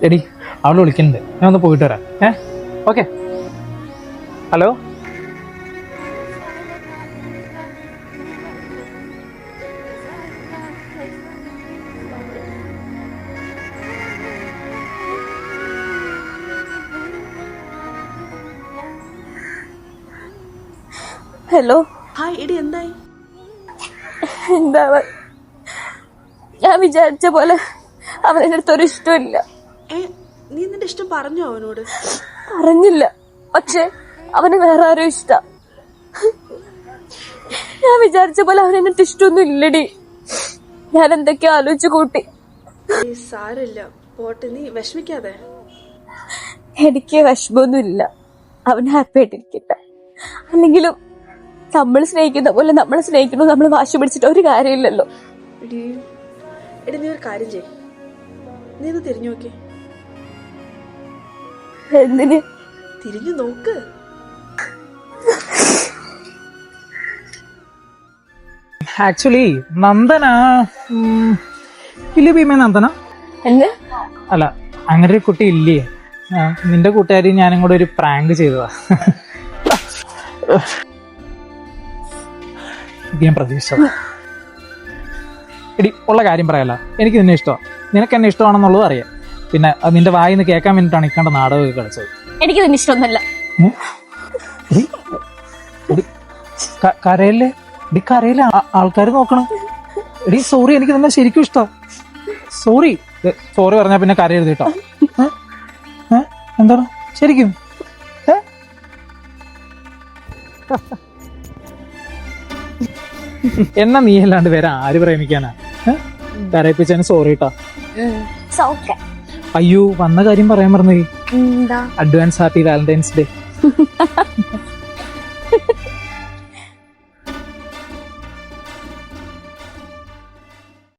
എടി അവള് വിളിക്കുന്നുണ്ട്, ഞാൻ ഒന്ന് പോയിട്ട് വരാം. ഓക്കെ. ഹലോ. ഹലോ. ഹായ് എടി, എന്തായി? എന്താ ഞാൻ വിചാരിച്ച പോലെ അവനെന്റെ അടുത്തൊരു ഇഷ്ടമില്ല. നീ നിന്റെ ഇഷ്ടം പറഞ്ഞോ അവനോട്? പറഞ്ഞില്ല, പക്ഷെ അവന് വേറെ ആരും ഇഷ്ട. ഞാൻ വിചാരിച്ച പോലെ അവനെന്നിട്ട് ഇഷ്ടമൊന്നും ഇല്ലടി. ഞാൻ എന്തൊക്കെയോ ആലോചിച്ചു കൂട്ടി. സാരില്ല, പോട്ടെ, നീ വിഷമിക്കാതെ. എനിക്ക് വിഷമമൊന്നും ഇല്ല, അവൻ ഹാപ്പി ആയിട്ടിരിക്കട്ടെ. അല്ലെങ്കിലും നമ്മൾ സ്നേഹിക്കുന്ന പോലെ നമ്മളെ സ്നേഹിക്കുന്നു, നമ്മൾ വാശി പിടിച്ചിട്ട് ഒരു കാര്യമില്ലല്ലോ. എടി എടി, നീ ഒരു കാര്യം ചെയ്, നീ ഒന്ന് തിരിഞ്ഞു നോക്കേ. എന്തിന്? തിരിഞ്ഞു നോക്ക്. ആക്ച്വലി നന്ദന ഇല്ല ഭീമേ, നന്ദന എന്ത്? അല്ല, അങ്ങനെ ഒരു കുട്ടി ഇല്ലേ? നിന്റെ കൂട്ടുകാരി ഞാനും കൂടെ ഒരു പ്രാങ്ക് ചെയ്തതാ. ഇത് ഞാൻ പ്രതീക്ഷിച്ചത്. എടി, ഉള്ള കാര്യം പറയല്ല, എനിക്ക് നിന്നെ ഇഷ്ടമാണ്, നിനക്ക് എന്നെ ഇഷ്ടമാണെന്നുള്ളത് അറിയാം. പിന്നെ അത് നിന്റെ വായിൽ നിന്ന് കേൾക്കാൻ വേണ്ടിയിട്ടാണ് ഇക്കണ്ട നാടകമൊക്കെ കളിച്ചത്. എനിക്ക് നിന്നെ ഇഷ്ടമൊന്നുമല്ല. കരയല്ലേ എടി, കരയിലെ ആൾക്കാർ നോക്കണം. എടി സോറി, എനിക്ക് നിന്നെ ശരിക്കും ഇഷ്ടമാണ്. സോറി സോറി പറഞ്ഞാൽ പിന്നെ കരയരുത് കേട്ടോ. എന്താണ് ശരിക്കും? എന്നാ നീ അല്ലാണ്ട് വേറെ ആര് പ്രേമിക്കാനാ? കരയിപ്പിച്ചതിന് സോറി കേട്ടോ. അയ്യോ, വന്ന കാര്യം പറയാൻ പറഞ്ഞേ. Advance happy Valentine's day.